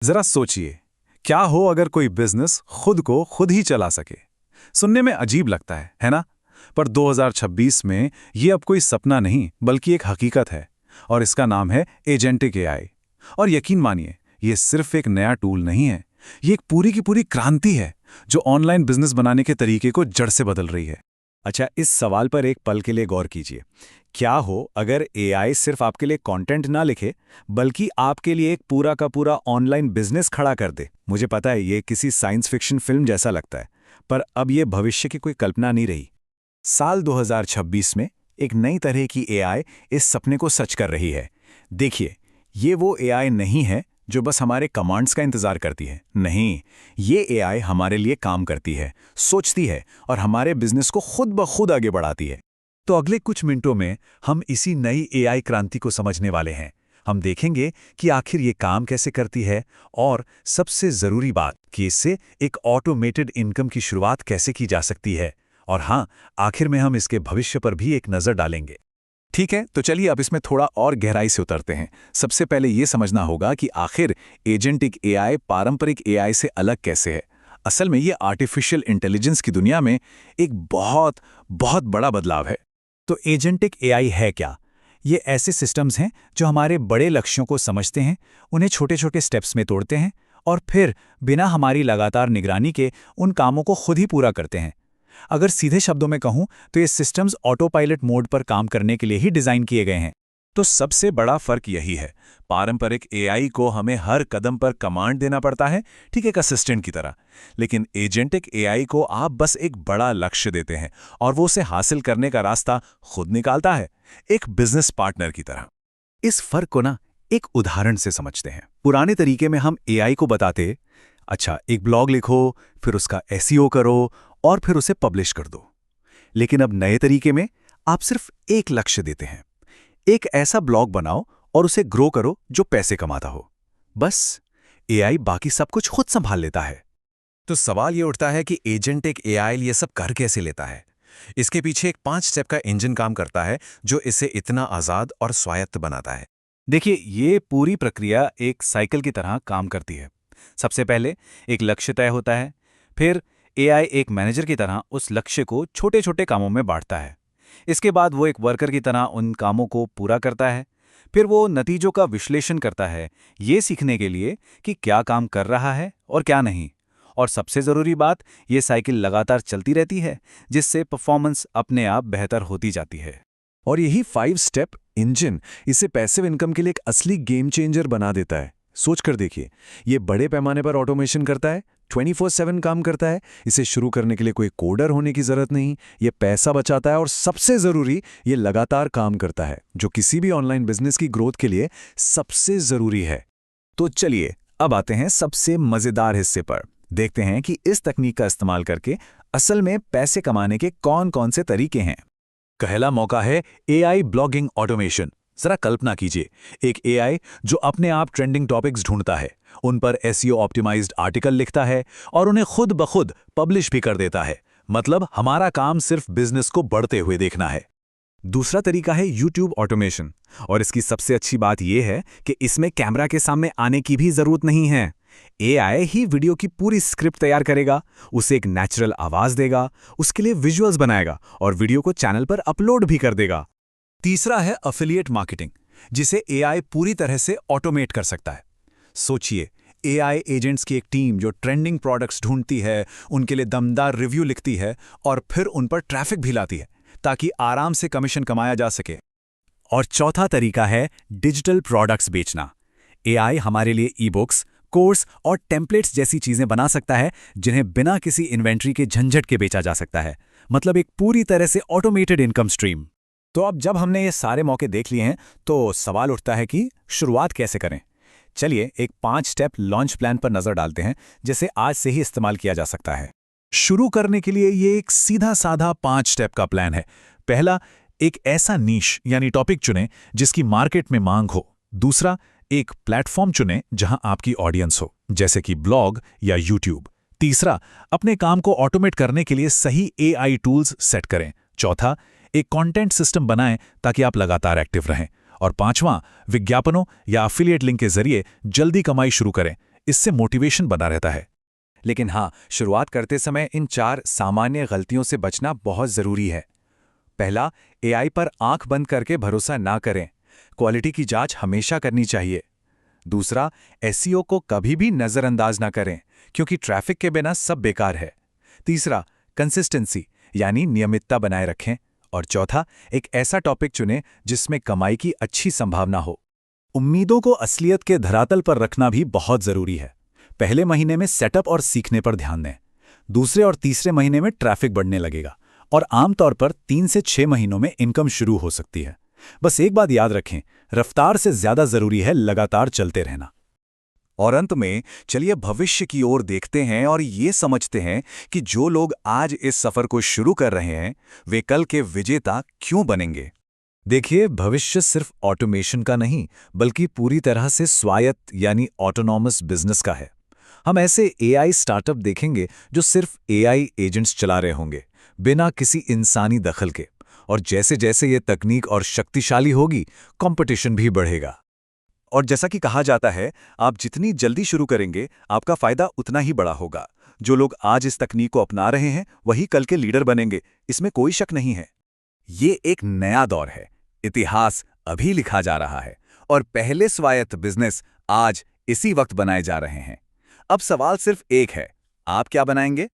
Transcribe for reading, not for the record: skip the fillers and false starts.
जरा सोचिए, क्या हो अगर कोई बिजनेस खुद को खुद ही चला सके। सुनने में अजीब लगता है ना? पर 2026 में ये अब कोई सपना नहीं बल्कि एक हकीकत है। और इसका नाम है एजेंटिक एआई। और यकीन मानिए, ये सिर्फ एक नया टूल नहीं है, ये एक पूरी की पूरी क्रांति है जो ऑनलाइन बिजनेस बनाने के तरीके को जड़ से बदल रही है। अच्छा, इस सवाल पर एक पल के लिए गौर कीजिए। क्या हो अगर एआई सिर्फ आपके लिए कंटेंट ना लिखे, बल्कि आपके लिए एक पूरा का पूरा ऑनलाइन बिजनेस खड़ा कर दे? मुझे पता है ये किसी साइंस फिक्शन फिल्म जैसा लगता है, पर अब ये भविष्य की कोई कल्पना नहीं रही। साल 2026 में एक नई तरह की एआई इस सपने को सच कर रही है। देखिए, ये वो एआई नहीं है जो बस हमारे कमांड्स का इंतजार करती है। नहीं, ये एआई हमारे लिए काम करती है, सोचती है और हमारे बिजनेस को खुद ब खुद आगे बढ़ाती है। तो अगले कुछ मिनटों में हम इसी नई एआई क्रांति को समझने वाले हैं। हम देखेंगे कि आखिर ये काम कैसे करती है और सबसे जरूरी बात कि इससे एक ऑटोमेटेड इनकम की शुरुआत कैसे की जा सकती है। और हाँ, आखिर में हम इसके भविष्य पर भी एक नजर डालेंगे। ठीक है, तो चलिए अब इसमें थोड़ा और गहराई से उतरते हैं। सबसे पहले ये समझना होगा कि आखिर एजेंटिक एआई पारंपरिक एआई से अलग कैसे है। असल में ये आर्टिफिशियल इंटेलिजेंस की दुनिया में एक बहुत बहुत बड़ा बदलाव है। तो एजेंटिक एआई है क्या? ये ऐसे सिस्टम्स हैं जो हमारे बड़े लक्ष्यों को समझते हैं, उन्हें छोटे छोटे स्टेप्स में तोड़ते हैं और फिर बिना हमारी लगातार निगरानी के उन कामों को खुद ही पूरा करते हैं। अगर सीधे शब्दों में कहूं तो ये सिस्टम्स ऑटो पायलट मोड पर काम करने के लिए ही डिज़ाइन किए गए हैं। तो सबसे बड़ा फर्क यही है, पारंपरिक एआई को हमें हर कदम पर कमांड देना पड़ता है, ठीक एक असिस्टेंट की तरह। लेकिन एजेंटिक एआई को आप बस एक बड़ा लक्ष्य देते हैं और वो उसे हासिल करने का रास्ता खुद निकालता है, एक बिजनेस पार्टनर की तरह। इस फर्क को एक उदाहरण से समझते हैं। पुराने तरीके में हम एआई को बताते, अच्छा एक ब्लॉग लिखो, फिर उसका एसईओ करो और फिर उसे पब्लिश कर दो। लेकिन अब नए तरीके में आप सिर्फ एक लक्ष्य देते हैं, एक ऐसा ब्लॉग बनाओ और उसे ग्रो करो जो पैसे कमाता हो। बस एआई बाकी सब कुछ खुद संभाल लेता है। तो सवाल ये उठता है कि एजेंटिक एआई ये सब कर कैसे लेता है। इसके पीछे एक 5 स्टेप का इंजन काम करता है जो इसे इतना आज़ाद और स्वायत्त बनाता है। देखिए, ये पूरी प्रक्रिया एक साइकिल की तरह काम करती है। सबसे पहले एक लक्ष्य तय होता है, फिर एआई एक मैनेजर की तरह उस लक्ष्य को छोटे छोटे कामों में बांटता है। इसके बाद वो एक वर्कर की तरह उन कामों को पूरा करता है। फिर वो नतीजों का विश्लेषण करता है, ये सीखने के लिए कि क्या काम कर रहा है और क्या नहीं। और सबसे ज़रूरी बात, ये साइकिल लगातार चलती रहती है, जिससे परफॉर्मेंस अपने आप बेहतर होती जाती है। और यही 5 स्टेप इंजन इसे पैसिव इनकम के लिए एक असली गेम चेंजर बना देता है। सोच कर देखिए, ये बड़े पैमाने पर ऑटोमेशन करता है, 24/7 काम करता है। इसे शुरू करने के लिए कोई कोडर होने की जरूरत नहीं, ये पैसा बचाता है और सबसे जरूरी, ये लगातार काम करता है, जो किसी भी ऑनलाइन बिजनेस की ग्रोथ के लिए सबसे जरूरी है। तो चलिए अब आते हैं सबसे मजेदार हिस्से पर। देखते हैं कि इस तकनीक का इस्तेमाल करके असल में पैसे कमाने के कौन कौन से तरीके हैं। पहला मौका है एआई ब्लॉगिंग ऑटोमेशन। जरा कल्पना कीजिए, एक एआई जो अपने आप ट्रेंडिंग टॉपिक्स ढूंढता है, उन पर एसईओ ऑप्टिमाइज्ड आर्टिकल लिखता है और उन्हें खुद ब खुद पब्लिश भी कर देता है। मतलब हमारा काम सिर्फ बिजनेस को बढ़ते हुए देखना है। दूसरा तरीका है यूट्यूब ऑटोमेशन, और इसकी सबसे अच्छी बात यह है कि इसमें कैमरा के सामने आने की भी जरूरत नहीं है। एआई ही वीडियो की पूरी स्क्रिप्ट तैयार करेगा, उसे एक नेचुरल आवाज देगा, उसके लिए विजुअल्स बनाएगा और वीडियो को चैनल पर अपलोड भी कर देगा। तीसरा है एफिलिएट मार्केटिंग, जिसे एआई पूरी तरह से ऑटोमेट कर सकता है। सोचिए, एआई एजेंट्स की एक टीम जो ट्रेंडिंग प्रोडक्ट्स ढूंढती है, उनके लिए दमदार रिव्यू लिखती है और फिर उन पर ट्रैफिक भी लाती है ताकि आराम से कमीशन कमाया जा सके। और चौथा तरीका है डिजिटल प्रोडक्ट्स बेचना। एआई हमारे लिए ई बुक्स, कोर्स और टेम्पलेट्स जैसी चीजें बना सकता है जिन्हें बिना किसी इन्वेंट्री के झंझट के बेचा जा सकता है। मतलब एक पूरी तरह से ऑटोमेटेड इनकम स्ट्रीम। तो अब जब हमने ये सारे मौके देख लिए हैं, तो सवाल उठता है कि शुरुआत कैसे करें। चलिए एक 5 स्टेप लॉन्च प्लान पर नजर डालते हैं, जिसे आज से ही इस्तेमाल किया जा सकता है। शुरू करने के लिए ये एक सीधा साधा 5 स्टेप का प्लान है। पहला, एक ऐसा नीश यानी टॉपिक चुनें जिसकी मार्केट में मांग हो। दूसरा, एक प्लेटफॉर्म चुनें जहां आपकी ऑडियंस हो, जैसे कि ब्लॉग या यूट्यूब। तीसरा, अपने काम को ऑटोमेट करने के लिए सही एआई टूल्स सेट करें। चौथा, एक कंटेंट सिस्टम बनाएं ताकि आप लगातार एक्टिव रहें। और पांचवां, विज्ञापनों या एफिलिएट लिंक के जरिए जल्दी कमाई शुरू करें। इससे मोटिवेशन बना रहता है। लेकिन हाँ, शुरुआत करते समय इन 4 सामान्य गलतियों से बचना बहुत ज़रूरी है। पहला, एआई पर आंख बंद करके भरोसा ना करें। क्वालिटी की जांच हमेशा करनी चाहिए। दूसरा, एसईओ को कभी भी नज़रअंदाज ना करें, क्योंकि ट्रैफिक के बिना सब बेकार है। तीसरा, कंसिस्टेंसी यानी नियमितता बनाए रखें। और चौथा, एक ऐसा टॉपिक चुनें जिसमें कमाई की अच्छी संभावना हो। उम्मीदों को असलियत के धरातल पर रखना भी बहुत जरूरी है। पहले महीने में सेटअप और सीखने पर ध्यान दें। दूसरे और तीसरे महीने में ट्रैफिक बढ़ने लगेगा और आमतौर पर 3 से 6 महीनों में इनकम शुरू हो सकती है। बस एक बात याद रखें, रफ्तार से ज्यादा जरूरी है लगातार चलते रहना। और अंत में चलिए भविष्य की ओर देखते हैं और ये समझते हैं कि जो लोग आज इस सफर को शुरू कर रहे हैं, वे कल के विजेता क्यों बनेंगे। देखिए, भविष्य सिर्फ ऑटोमेशन का नहीं, बल्कि पूरी तरह से स्वायत्त यानी ऑटोनॉमस बिजनेस का है। हम ऐसे एआई स्टार्टअप देखेंगे जो सिर्फ एआई एजेंट्स चला रहे होंगे, बिना किसी इंसानी दखल के। और जैसे जैसे ये तकनीक और शक्तिशाली होगी, कंपटीशन भी बढ़ेगा। और जैसा कि कहा जाता है, आप जितनी जल्दी शुरू करेंगे, आपका फायदा उतना ही बड़ा होगा। जो लोग आज इस तकनीक को अपना रहे हैं, वही कल के लीडर बनेंगे, इसमें कोई शक नहीं है। ये एक नया दौर है, इतिहास अभी लिखा जा रहा है और पहले स्वायत्त बिजनेस आज इसी वक्त बनाए जा रहे हैं। अब सवाल सिर्फ एक है, आप क्या बनाएंगे?